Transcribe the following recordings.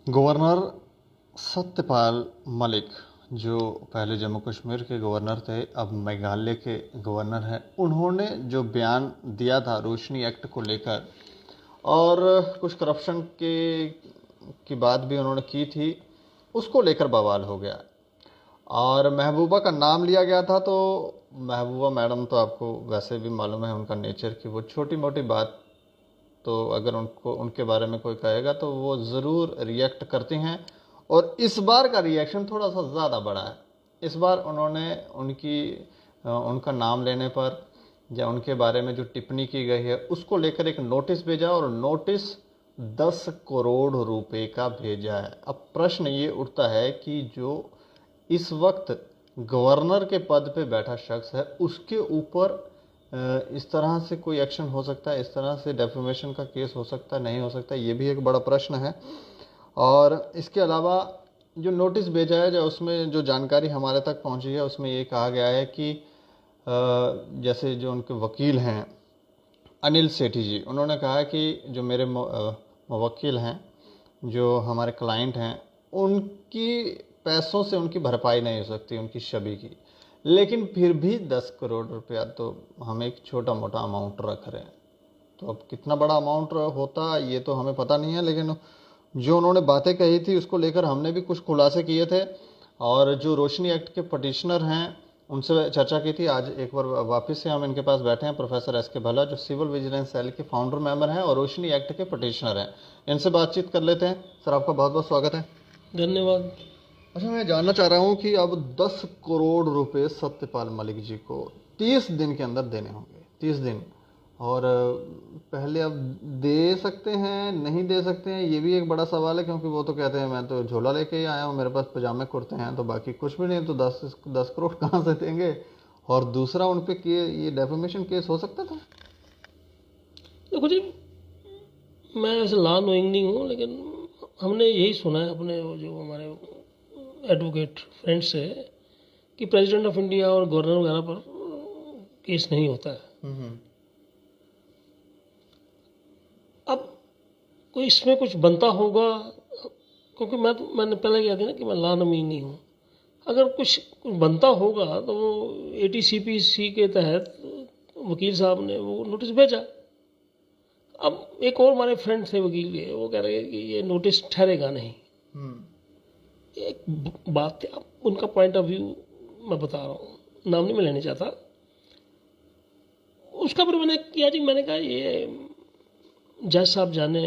Governor Satyapal Malik, जो पहले जम्मू कश्मीर के गवर्नर थे, अब मेघालय के गवर्नर हैं, उन्होंने जो बयान दिया था रोशनी एक्ट को लेकर और कुछ करप्शन की बात भी उन्होंने की थी, उसको लेकर बवाल हो गया और महबूबा का नाम लिया गया था। तो महबूबा मैडम तो आपको वैसे भी मालूम है उनका नेचर कि वो छोटी मोटी बात तो अगर उनको उनके बारे में कोई कहेगा तो वो ज़रूर रिएक्ट करती हैं। और इस बार का रिएक्शन थोड़ा सा ज़्यादा बड़ा है। इस बार उन्होंने उनका नाम लेने पर या उनके बारे में जो टिप्पणी की गई है उसको लेकर एक नोटिस भेजा और नोटिस 10 करोड़ रुपए का भेजा है। अब प्रश्न ये उठता है कि जो इस वक्त गवर्नर के पद पे बैठा शख्स है उसके ऊपर इस तरह से कोई एक्शन हो सकता है, इस तरह से डेफेमेशन का केस हो सकता है, नहीं हो सकता, ये भी एक बड़ा प्रश्न है। और इसके अलावा जो नोटिस भेजा है, जो उसमें जो जानकारी हमारे तक पहुंची है उसमें ये कहा गया है कि जैसे जो उनके वकील हैं अनिल सेठी जी, उन्होंने कहा कि जो मेरे वकील हैं, जो हमारे क्लाइंट हैं, उनकी पैसों से उनकी भरपाई नहीं हो सकती उनकी शबी की, लेकिन फिर भी 10 करोड़ रुपया तो हम एक छोटा मोटा अमाउंट रख रहे हैं। तो अब कितना बड़ा अमाउंट होता ये तो हमें पता नहीं है, लेकिन जो उन्होंने बातें कही थी उसको लेकर हमने भी कुछ खुलासे किए थे और जो रोशनी एक्ट के पटिशनर हैं उनसे चर्चा की थी। आज एक बार वापस से हम इनके पास बैठे हैं, प्रोफेसर एस के भल्ला, जो सिविल विजिलेंस सेल के फाउंडर मेंबर हैं और रोशनी एक्ट के पटिशनर हैं। इनसे बातचीत कर लेते हैं। सर, आपका बहुत बहुत स्वागत है। धन्यवाद। अच्छा, मैं जानना चाह रहा हूँ कि अब 10 करोड़ रुपए सत्यपाल मलिक जी को 30 दिन के अंदर देने होंगे, 30 दिन, और पहले अब दे सकते हैं नहीं दे सकते हैं, ये भी एक बड़ा सवाल है, क्योंकि वो तो कहते हैं मैं तो झोला लेके ही आया हूँ, मेरे पास पजामे कुर्ते हैं, तो बाकी कुछ भी नहीं, तो 10 करोड़ कहाँ से देंगे। और दूसरा, उन पे ये डेफेमेशन केस हो सकता था। देखो जी, मैं वैसे लॉ नोइंग नहीं हूँ, लेकिन हमने यही सुना है अपने वो जो हमारे एडवोकेट फ्रेंड से कि प्रेसिडेंट ऑफ इंडिया और गवर्नर वगैरह पर केस नहीं होता है। अब कोई इसमें कुछ बनता होगा, क्योंकि मैंने पहले कहा था ना कि मैं लॉ नोइंग नहीं हूँ। अगर कुछ बनता होगा तो वो ATCPC के तहत वकील साहब ने वो नोटिस भेजा। अब एक और हमारे फ्रेंड थे वकील के, वो कह रहे हैं कि ये नोटिस ठहरेगा नहीं। एक बात है, उनका पॉइंट ऑफ व्यू मैं बता रहा हूँ, नाम नहीं मैं लेना चाहता उसका। पर मैंने किया जी, मैंने कहा ये जज साहब जाने,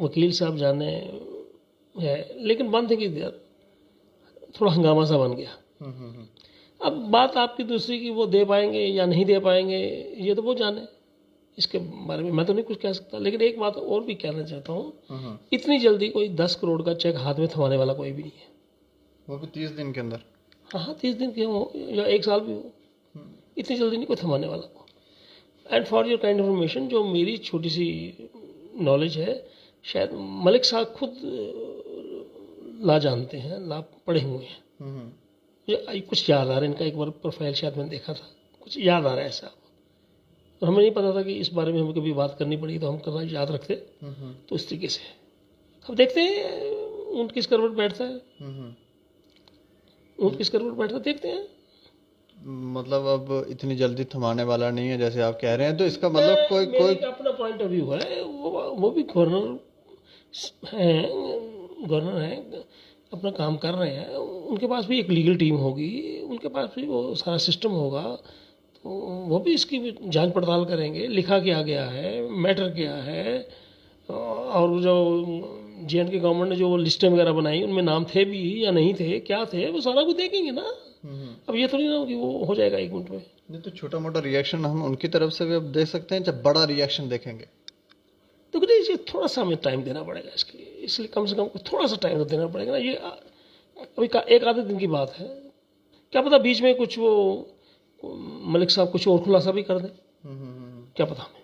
वकील साहब जाने है, लेकिन बात है कि थोड़ा हंगामा सा बन गया। अब बात आपकी दूसरी की वो दे पाएंगे या नहीं दे पाएंगे, ये तो वो जाने, इसके बारे में मैं तो नहीं कुछ कह सकता। लेकिन एक बात और भी कहना चाहता हूँ, इतनी जल्दी कोई 10 करोड़ का चेक हाथ में थमाने वाला कोई भी नहीं है, वो भी 30 दिन के अंदर। हाँ, 30 दिन के हो या 1 साल भी हो, इतनी जल्दी नहीं कोई थमाने वाला। And for your kind information, जो मेरी छोटी सी नॉलेज है, शायद मलिक साहब खुद ला जानते हैं, ला पढ़े हुए हैं। मुझे कुछ याद आ रहा है, इनका एक बार प्रोफाइल शायद मैंने देखा था, कुछ याद आ रहा है ऐसा। तो हमें नहीं पता था कि इस बारे में हमें कभी बात करनी पड़ी, तो हम करना याद रखते। तो इस तरीके से अब देखते हैं ऊँट किस करवट बैठता है, ऊँट किस करवट बैठता देखते हैं। मतलब अब इतनी जल्दी थमाने वाला नहीं है जैसे आप कह रहे हैं, तो इसका मतलब कोई अपना पॉइंट ऑफ व्यू है, वो भी गवर्नर हैं, अपना काम कर रहे हैं, उनके पास भी एक लीगल टीम होगी, उनके पास भी वो सारा सिस्टम होगा, तो वो भी इसकी जांच पड़ताल करेंगे, लिखा क्या गया है, मैटर क्या है, और जो JNK गवर्नमेंट ने जो लिस्टें वगैरह बनाई उनमें नाम थे भी या नहीं थे, क्या थे, वो सारा कुछ देखेंगे ना। अब ये थोड़ी ना कि वो हो जाएगा 1 मिनट में। नहीं, तो छोटा मोटा रिएक्शन हम उनकी तरफ से भी अब दे सकते हैं जब बड़ा रिएक्शन देखेंगे। तो देखिए, थोड़ा सा हमें टाइम देना पड़ेगा इसके लिए, इसलिए कम से कम थोड़ा सा टाइम तो देना पड़ेगा ना। ये अभी एक आधे दिन की बात है, क्या पता बीच में कुछ वो मलिक साहब कुछ और खुलासा भी कर दें, क्या पता हमें।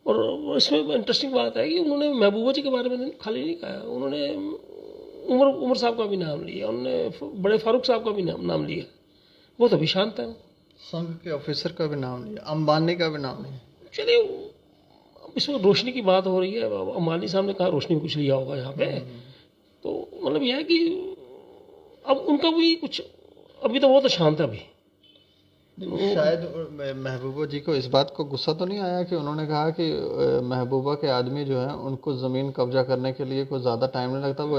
और इसमें इंटरेस्टिंग बात है कि उन्होंने महबूबा जी के बारे में खाली नहीं कहा, उन्होंने उमर साहब का भी नाम लिया, उन्होंने बड़े फारूक साहब का भी नाम लिया, वो तो भी शांत है। संघ के ऑफिसर का भी नाम लिया, अंबानी का भी नाम लिया। चलिए, इसमें रोशनी की बात हो रही है, अंबानी साहब ने कहा रोशनी में कुछ लिया होगा यहाँ पे, तो मतलब यह है कि अब उनका भी कुछ, अभी तो बहुत शांत है अभी। शायद महबूबा जी को इस बात को गुस्सा तो नहीं आया कि उन्होंने कहा कि महबूबा के आदमी जो है उनको ज़मीन कब्जा करने के लिए कोई ज़्यादा टाइम नहीं लगता, वो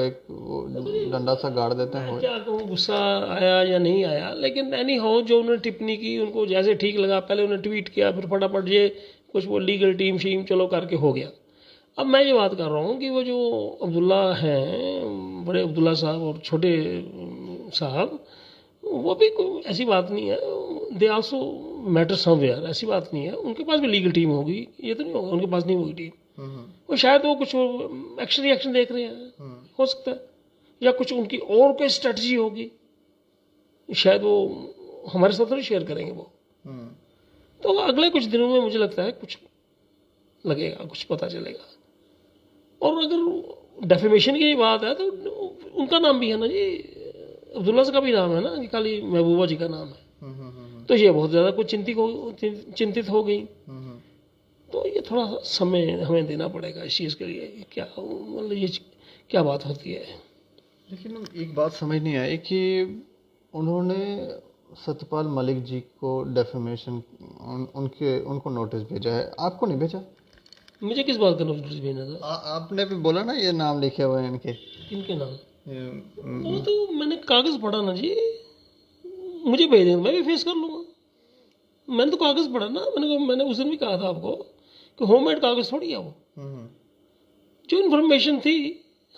डंडा सा गाड़ देते हैं। क्या कहूँ गुस्सा आया या नहीं आया, लेकिन एनी हाउ जो उन्होंने टिप्पणी की उनको जैसे ठीक लगा, पहले उन्होंने ट्वीट किया, फिर फटाफट ये कुछ वो लीगल टीम शीम चलो करके हो गया। अब मैं ये बात कर रहा हूँ कि वो जो अब्दुल्ला हैं, बड़े अब्दुल्ला साहब और छोटे साहब, वो भी कोई ऐसी बात नहीं है, दे आल्सो मैटर समवेयर, ऐसी बात नहीं है। उनके पास भी लीगल टीम होगी, ये तो नहीं होगा उनके पास नहीं होगी टीम। वो शायद वो कुछ एक्शन रिएक्शन देख रहे हैं, हो सकता है, या कुछ उनकी और कोई स्ट्रेटजी होगी, शायद वो हमारे साथ नहीं शेयर करेंगे वो। तो अगले कुछ दिनों में मुझे लगता है कुछ लगेगा, कुछ पता चलेगा। और अगर डेफेमेशन की बात है तो उनका नाम भी है ना जी, अब्दुल्ला का भी नाम है ना, खाली महबूबा जी का नाम है। तो ये बहुत ज़्यादा कुछ चिंतित हो गई। तो ये थोड़ा समय हमें देना पड़ेगा इस चीज़ के लिए, क्या मतलब ये क्या बात होती है। लेकिन एक बात समझ नहीं आई कि उन्होंने सत्यपाल मलिक जी को डेफेमेशन उनको नोटिस भेजा है, आपको नहीं भेजा? मुझे किस बात का नोटिस भेजना था? आपने भी बोला ना ये नाम लिखे हुए हैं इनके। किनके नाम? वो तो मैंने कागज़ पढ़ा ना जी, मुझे भेज देंगे, मैं भी फेस कर लूँगा। मैंने तो कागज़ पढ़ा ना, मैंने उस दिन भी कहा था आपको कि होममेड कागज़ थोड़ी है वो। जो इन्फॉर्मेशन थी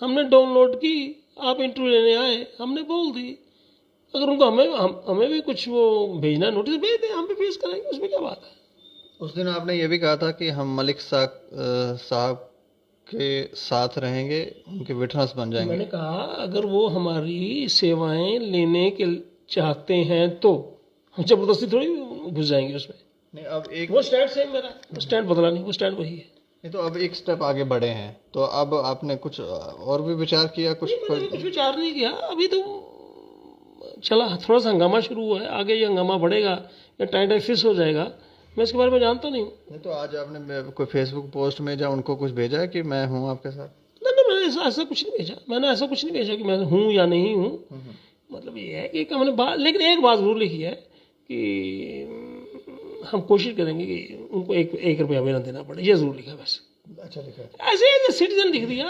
हमने डाउनलोड की, आप इंटरव्यू लेने आए, हमने बोल दी। अगर उनको हमें भी कुछ वो भेजना नोटिस भेज दें, हम भी फेस करेंगे, उसमें क्या बात है। उस दिन आपने ये भी कहा था कि हम मलिक साहब के साथ रहेंगे, उनके विटनेस बन जाएंगे। मैंने कहा अगर वो हमारी सेवाएं लेने के चाहते हैं तो हम जबरदस्ती थोड़ी घुस जाएंगे उसमें। नहीं, अब एक वो स्टैंड सेम मेरा, स्टैंड बदला नहीं, वो स्टैंड वही है। नहीं, तो अब एक स्टेप आगे बढ़े हैं, तो अब आपने कुछ और भी विचार किया? कुछ विचार नहीं किया अभी, तो चला थोड़ा सा हंगामा शुरू हुआ है, आगे ये हंगामा बढ़ेगा या टाइम फिक्स हो जाएगा, मैं इसके बारे में जानता नहीं हूँ। नहीं, तो आज आपने कोई फेसबुक पोस्ट में या उनको कुछ भेजा है कि मैं हूँ आपके साथ? नहीं, मैंने ऐसा कुछ नहीं भेजा, मैंने ऐसा कुछ नहीं भेजा कि मैं हूँ या नहीं हूँ। मतलब ये है कि हमने बात, लेकिन एक बात जरूर लिखी है कि हम कोशिश करेंगे कि उनको एक रुपया भी ना देना पड़े, ये जरूर लिखा है बस। अच्छा लिखा है, ऐसे सिटीजन लिख दिया,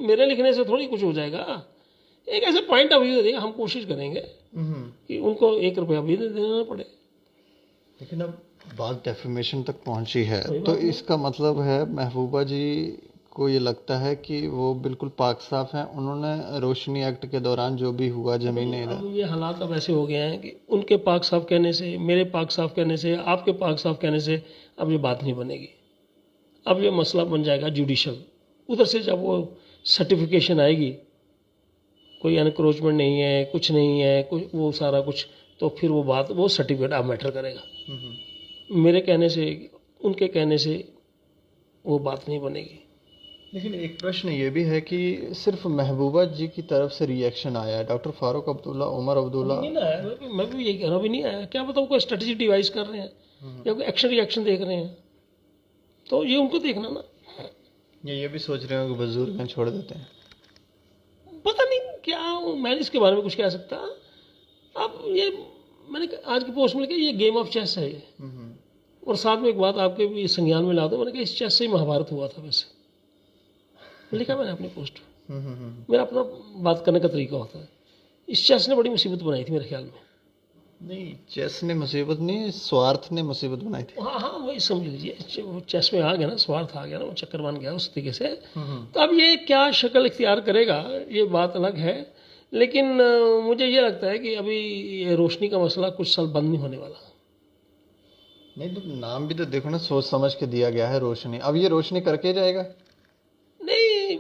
मेरे लिखने से थोड़ी कुछ हो जाएगा, एक ऐसे पॉइंट ऑफ व्यू देगा, हम कोशिश करेंगे कि उनको 1 रुपया भी देना पड़े। लेकिन अब बात डेफेमेशन तक पहुंची है, तो इसका मतलब है महबूबा जी को ये लगता है कि वो बिल्कुल पाक साफ हैं, उन्होंने रोशनी एक्ट के दौरान जो भी हुआ जमीनें अब ये हालात अब ऐसे हो गए हैं कि उनके पाक साफ कहने से, मेरे पाक साफ कहने से, आपके पाक साफ कहने से अब ये बात नहीं बनेगी। अब ये मसला बन जाएगा जुडिशल, उधर से जब वो सर्टिफिकेशन आएगी, कोई एनक्रोचमेंट नहीं है, कुछ नहीं है, कुछ वो सारा कुछ, तो फिर वो बात, वो सर्टिफिकेट अब मैटर करेगा। मेरे कहने से, उनके कहने से वो बात नहीं बनेगी। लेकिन एक प्रश्न ये भी है कि सिर्फ महबूबा जी की तरफ से रिएक्शन आया है, डॉक्टर फारूक अब्दुल्ला, उमर अब्दुल्ला नहीं ना आया, मैं भी यही कह रहा हूँ, अभी नहीं आया। क्या पता वो कोई स्ट्रेटजी डिवाइस कर रहे हैं या कोई एक्शन रिएक्शन देख रहे हैं, तो ये उनको देखना ना। ये भी सोच रहे हो कि बुजुर्ग छोड़ देते हैं, पता नहीं क्या, मैं इसके बारे में कुछ कह सकता। अब ये मैंने आज की पोस्ट में लिखा, ये गेम ऑफ चेस है ये। और साथ में एक बात आपके भी संज्ञान में ला दो, मैंने कहा इस चेस से ही महाभारत हुआ था, वैसे लिखा मैंने अपनी पोस्ट। मेरा अपना बात करने का तरीका होता है। इस चेस ने बड़ी मुसीबत बनाई थी मेरे ख्याल में। नहीं, चेस ने मुसीबत नहीं, स्वार्थ ने मुसीबत बनाई थी। हाँ हाँ, वही समझ लीजिए, चेस में आ गया ना, स्वार्थ आ गया ना, वो चक्कर बन गया उस तरीके से। तो अब ये क्या शक्ल इख्तियार करेगा, ये बात अलग है। लेकिन मुझे ये लगता है कि अभी ये रोशनी का मसला कुछ साल बंद नहीं होने वाला। नहीं, तो नाम भी तो देखो ना, सोच समझ के दिया गया है रोशनी। अब ये रोशनी करके जाएगा? नहीं,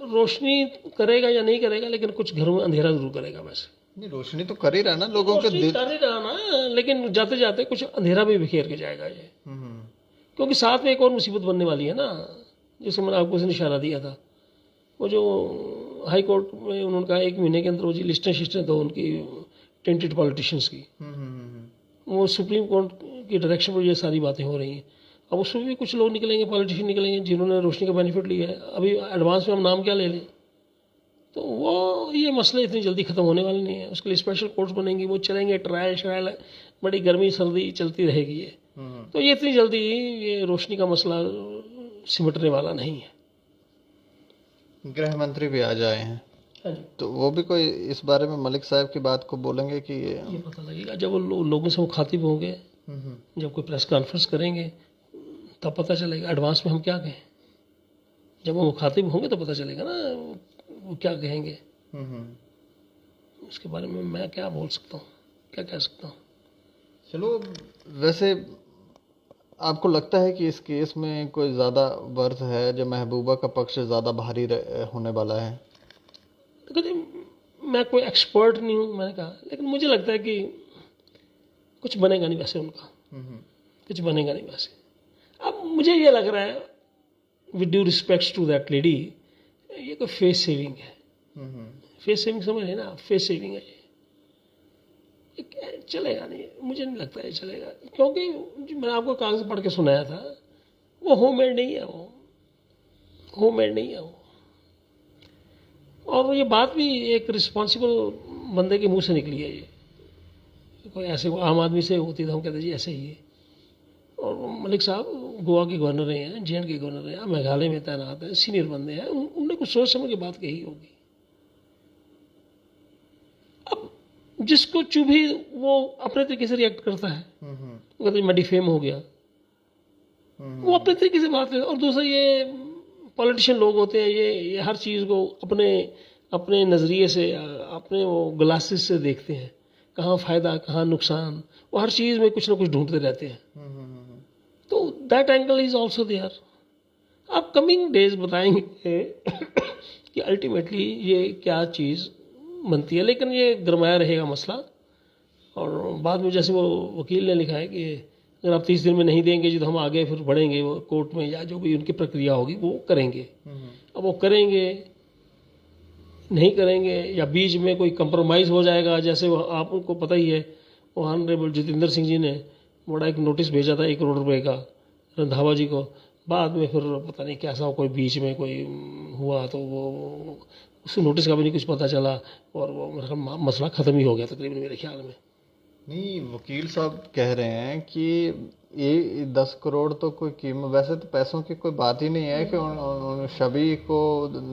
रोशनी करेगा या नहीं करेगा, लेकिन कुछ घरों में अंधेरा जरूर करेगा। वैसे नहीं, रोशनी तो कर ही रहा ना, लोगों के दिल कर ही रहा ना, लेकिन जाते जाते कुछ अंधेरा भी बिखेर के जाएगा ये। क्योंकि साथ में एक और मुसीबत बनने वाली है ना, जिसको मैंने आपको इशारा दिया था। वो जो हाई कोर्ट में उन्होंने कहा 1 महीने के अंदर वो जी लिस्टें शिस्टें दो उनकी टेंटेड पॉलिटिशियंस की, वो सुप्रीम कोर्ट की डायरेक्शन पर ये सारी बातें हो रही हैं। अब उसमें भी कुछ लोग निकलेंगे, पॉलिटिशियन निकलेंगे जिन्होंने रोशनी का बेनिफिट लिया है। अभी एडवांस में हम नाम क्या ले लें, तो वो ये मसले इतनी जल्दी ख़त्म होने वाले नहीं है। उसके लिए स्पेशल कोर्ट्स बनेंगी, वो चलेंगे, ट्रायल श्रायल, बड़ी गर्मी सर्दी चलती रहेगी ये। तो ये इतनी जल्दी ये रोशनी का मसला सिमटने वाला नहीं है। गृह मंत्री भी आ जाए हैं, हाँ जी, तो वो भी कोई इस बारे में मलिक साहब की बात को बोलेंगे कि ये पता लगेगा जब वो लोगों से मुखातिब होंगे, जब कोई प्रेस कॉन्फ्रेंस करेंगे तब पता चलेगा एडवांस में हम क्या कहें। जब वो मुखातिब होंगे तो पता चलेगा ना वो क्या कहेंगे। उसके बारे में मैं क्या बोल सकता हूँ, क्या कह सकता हूँ। चलो, वैसे आपको लगता है कि इस केस में कोई ज़्यादा वर्थ है, जो महबूबा का पक्ष ज़्यादा भारी होने वाला है? देखो, मैं कोई एक्सपर्ट नहीं हूँ, मैंने कहा, लेकिन मुझे लगता है कि कुछ बनेगा नहीं वैसे उनका, कुछ बनेगा नहीं वैसे। अब मुझे ये लग रहा है, with due respects to that lady, ये कोई फेस सेविंग है। फेस सेविंग समझ रहे ना, फेस सेविंग है ये चलेगा नहीं, मुझे नहीं लगता है चलेगा, क्योंकि मैंने आपको कागज पढ़ के सुनाया था, वो होममेड नहीं है, वो होममेड नहीं है वो। और ये बात भी एक रिस्पॉन्सिबल बंदे के मुंह से निकली है। ये कोई ऐसे आम आदमी से होती तो हम कहते जी ऐसे ही है। और मलिक साहब गोवा के गवर्नर रहे हैं, जे एंड के गवर्नर रहे हैं, मेघालय में तैनात हैं, सीनियर बंदे हैं, उनने कुछ सोच समझ के बात कही होगी। अब जिसको चुभी वो अपने तरीके से रिएक्ट करता है, वो कहते मैं डिफेम हो गया, वो अपने तरीके से बात करे। और दूसरा ये पॉलिटिशियन लोग होते हैं, ये हर चीज़ को अपने अपने नज़रिए से, अपने वो ग्लासेस से देखते हैं, कहाँ फ़ायदा कहाँ नुकसान, वो हर चीज़ में कुछ ना कुछ ढूंढते रहते हैं। तो that angle is also there. अब कमिंग डेज बताएंगे कि अल्टीमेटली ये क्या चीज़ बनती है, लेकिन ये गरमाया रहेगा मसला। और बाद में जैसे वो वकील ने लिखा है कि अगर आप 30 दिन में नहीं देंगे जी तो हम आगे फिर बढ़ेंगे, वो कोर्ट में या जो भी उनकी प्रक्रिया होगी वो करेंगे। अब वो करेंगे नहीं करेंगे या बीच में कोई कंप्रोमाइज़ हो जाएगा, जैसे वो आप उनको पता ही है, वो ऑनरेबल जितेंद्र सिंह जी ने बड़ा एक नोटिस भेजा था 1 करोड़ रुपए का रंधावा जी को, बाद में फिर पता नहीं कैसा कोई बीच में कोई हुआ तो वो उस नोटिस का भी नहीं कुछ पता चला, और वो मेरा ख्याल मसला ख़त्म ही हो गया तकरीबन मेरे ख्याल में। नहीं, वकील साहब कह रहे हैं कि ये 10 करोड़ तो कोई कीमत, वैसे तो पैसों की कोई बात ही नहीं है कि शबी को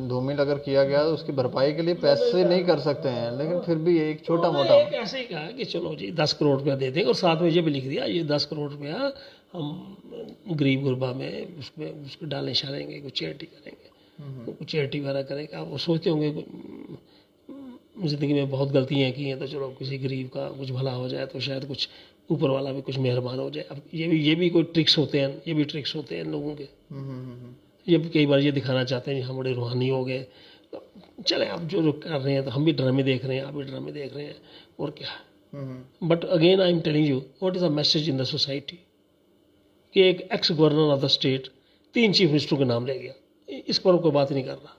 धूमिल अगर किया गया तो उसकी भरपाई के लिए पैसे नहीं कर सकते हैं, लेकिन फिर भी एक छोटा मोटा ऐसे ही कहा कि चलो जी 10 करोड़ रुपया दे देंगे, और साथ में ये भी लिख दिया ये 10 करोड़ रुपया हम गरीब गुरबा में उसमें उसको डालें शालेंगे, कुछ चैरिटी करेंगे, कुछ चैरिटी वगैरह करेंगे। आप वो सोचते होंगे ज़िंदगी में बहुत गलतियाँ की हैं, तो चलो किसी गरीब का कुछ भला हो जाए तो शायद कुछ ऊपर वाला भी कुछ मेहरबान हो जाए। अब ये भी कोई ट्रिक्स होते हैं, ये भी ट्रिक्स होते हैं लोगों के। ये भी कई बार ये दिखाना चाहते हैं हम बड़े रूहानी हो गए, तो चले आप जो कर रहे हैं, तो हम भी ड्रामे देख रहे हैं, आप भी ड्रामे देख रहे हैं, और क्या। But again I am telling you what is the message in the society कि एक ex governor of the state 3 chief मिनिस्टरों के नाम ले गया, इस पर कोई बात नहीं कर रहा।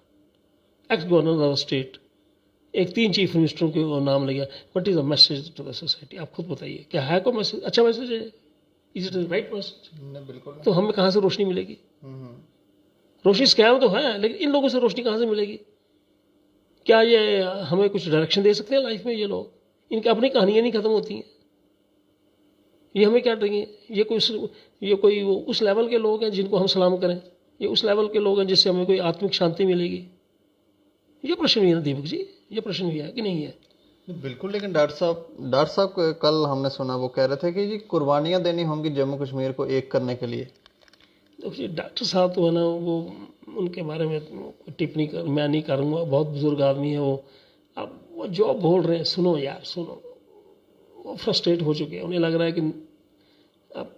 Ex governor of the state एक 3 चीफ मिनिस्टरों के नाम ले गया, what is the message to the society? आप खुद बताइए, क्या है कोई मैसेज, अच्छा मैसेज है? Is it right message? बिल्कुल। तो हमें कहाँ से रोशनी मिलेगी? रोशनी स्कैम तो है, लेकिन इन लोगों से रोशनी कहाँ से मिलेगी? क्या ये हमें कुछ डायरेक्शन दे सकते हैं लाइफ में? ये लोग, इनकी अपनी कहानियाँ नहीं खत्म होती हैं, ये हमें क्या देंगे? ये कोई वो उस लेवल के लोग हैं जिनको हम सलाम करें? ये उस लेवल के लोग हैं जिससे हमें कोई आत्मिक शांति मिलेगी? ये प्रश्न भी है ना दीपक जी, ये प्रश्न भी है कि नहीं है? बिल्कुल। लेकिन डॉक्टर साहब कल हमने सुना, वो कह रहे थे कि जी कुर्बानियां देनी होंगी जम्मू कश्मीर को एक करने के लिए। देखिए डॉक्टर साहब तो है ना, वो उनके बारे में टिप्पणी मैं नहीं करूँगा, बहुत बुजुर्ग आदमी है वो। अब वो जो बोल रहे हैं सुनो यार सुनो, वो फ्रस्ट्रेट हो चुके हैं, उन्हें लग रहा है कि अब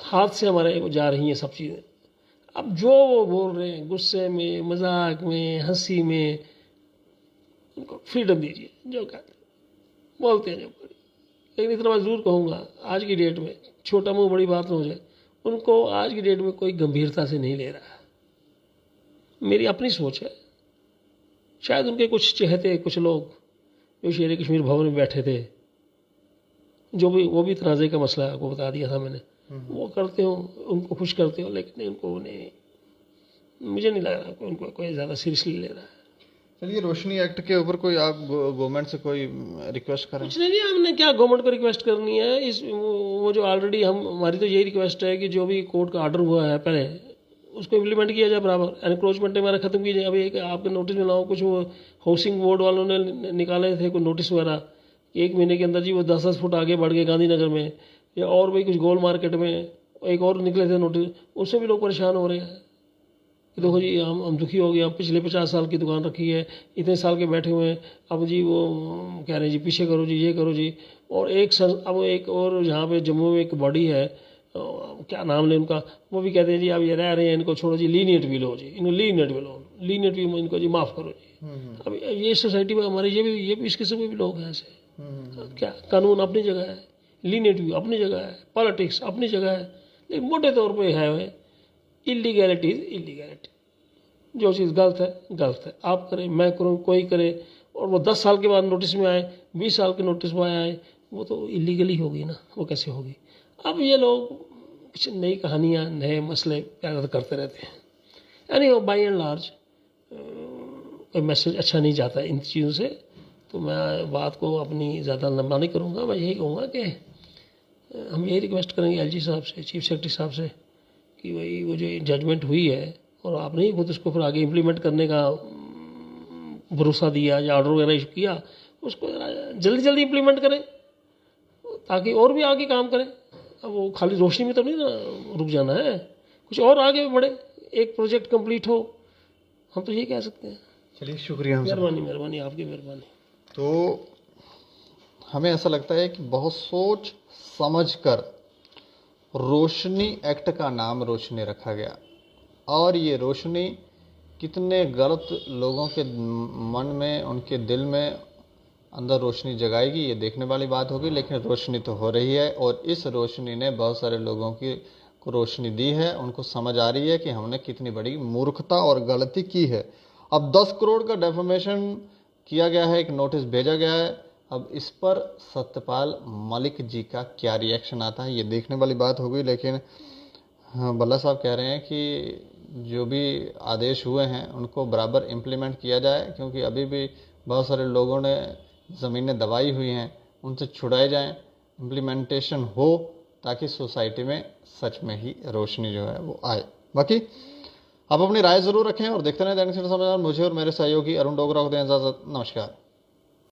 हाथ से हमारे वो जा रही हैं सब चीज़ें। अब जो वो बोल रहे हैं गुस्से में, मजाक में, हंसी में, उनको फ्रीडम दीजिए, जो कहते बोलते हैं जो बोले। लेकिन इतना मैं ज़रूर कहूँगा, आज की डेट में छोटा मुँह बड़ी बात ना हो जाए, उनको आज की डेट में कोई गंभीरता से नहीं ले रहा है। मेरी अपनी सोच है, शायद उनके कुछ चहेते कुछ लोग जो शेर कश्मीर भवन में बैठे थे, जो भी वो भी तनाज़े का मसला आपको बता दिया था मैंने, वो करते हो, उनको खुश करते हो, लेकिन उनको नहीं, मुझे नहीं लग रहा कि उनको कोई ज़्यादा सीरियसली ले रहा है। चलिए, रोशनी एक्ट के ऊपर कोई आप गवर्नमेंट से कोई रिक्वेस्ट करें? कुछ नहीं, हमने क्या गवर्नमेंट को रिक्वेस्ट करनी है। इस वो जो ऑलरेडी हमारी तो यही रिक्वेस्ट है कि जो भी कोर्ट का ऑर्डर हुआ है पहले उसको इम्प्लीमेंट किया जाए बराबर। एनक्रोचमेंट हमारा खत्म किया जाए। अभी एक आपके नोटिस में लाओ, कुछ वो हाउसिंग बोर्ड वालों ने निकाले थे कोई नोटिस वगैरह कि 1 महीने के अंदर जी वो 10-10 फुट आगे बढ़ गए गांधीनगर में, या और भी कुछ गोल मार्केट में एक और निकले थे नोटिस, उससे भी लोग परेशान हो रहे हैं कि देखो जी हम दुखी हो गए, हम पिछले 50 साल की दुकान रखी है, इतने साल के बैठे हुए हैं, अब जी वो कह रहे हैं जी पीछे करो जी, ये करो जी। और अब एक और यहाँ पे जम्मू में एक बॉडी है, क्या नाम ले उनका, वो भी कहते हैं जी अब ये रह रहे हैं, इनको छोड़ो जी, लीनियट भी लो जी, इनको लीनियट भी लो, लीनियट भी इनको जी माफ़ करो जी। अब ये सोसाइटी में हमारे ये भी इस किस्म के भी लोग हैं ऐसे। क्या कानून अपनी जगह है, लीनियट भी अपनी जगह है, पॉलिटिक्स अपनी जगह है, लेकिन मोटे तौर पे है इलीगैलिटी इज इलीगैलिटी। जो चीज़ गलत है गलत है, आप करें मैं करूँ कोई करे, और वो 10 साल के बाद नोटिस में आए, 20 साल के नोटिस में आए, वो तो इलीगली होगी ना, वो कैसे होगी। अब ये लोग कुछ नई कहानियाँ नए मसले पैदा करते रहते हैं। यानी बाई एंड लार्ज कोई मैसेज अच्छा नहीं जाता इन चीज़ों से। तो मैं बात को अपनी ज़्यादा लंबा नहीं करूँगा। मैं यही कहूँगा कि हम यही रिक्वेस्ट करेंगे एलजी साहब से, चीफ सेक्रेटरी साहब से, कि भाई वो जो जजमेंट हुई है और आपने ही खुद उसको फिर आगे इम्प्लीमेंट करने का भरोसा दिया या ऑर्डर वगैरह इशू किया, उसको जल्दी जल्दी इम्प्लीमेंट करें ताकि और भी आगे काम करें। अब वो खाली रोशनी में तो नहीं ना रुक जाना है, कुछ और आगे बढ़े, एक प्रोजेक्ट कंप्लीट हो, हम तो ये कह सकते हैं। चलिए, शुक्रिया। मेहरबानी आपकी मेहरबानी। तो हमें ऐसा लगता है कि बहुत सोच समझकर रोशनी एक्ट का नाम रोशनी रखा गया, और ये रोशनी कितने गलत लोगों के मन में, उनके दिल में अंदर रोशनी जगाएगी, ये देखने वाली बात होगी। लेकिन रोशनी तो हो रही है, और इस रोशनी ने बहुत सारे लोगों को रोशनी दी है। उनको समझ आ रही है कि हमने कितनी बड़ी मूर्खता और गलती की है। अब 10 करोड़ का डेफमेशन किया गया है, एक नोटिस भेजा गया है। अब इस पर सत्यपाल मलिक जी का क्या रिएक्शन आता है, ये देखने वाली बात होगी। लेकिन भल्ला साहब कह रहे हैं कि जो भी आदेश हुए हैं उनको बराबर इम्प्लीमेंट किया जाए, क्योंकि अभी भी बहुत सारे लोगों ने ज़मीनें दबाई हुई हैं, उनसे छुड़ाए जाएं, इम्प्लीमेंटेशन हो, ताकि सोसाइटी में सच में ही रोशनी जो है वो आए। बाकी आप अपनी राय ज़रूर रखें और देखते रहें दैनिक सवेरा समाचार। मुझे और मेरे सहयोगी अरुण डोगरा को दें इजाज़त। नमस्कार।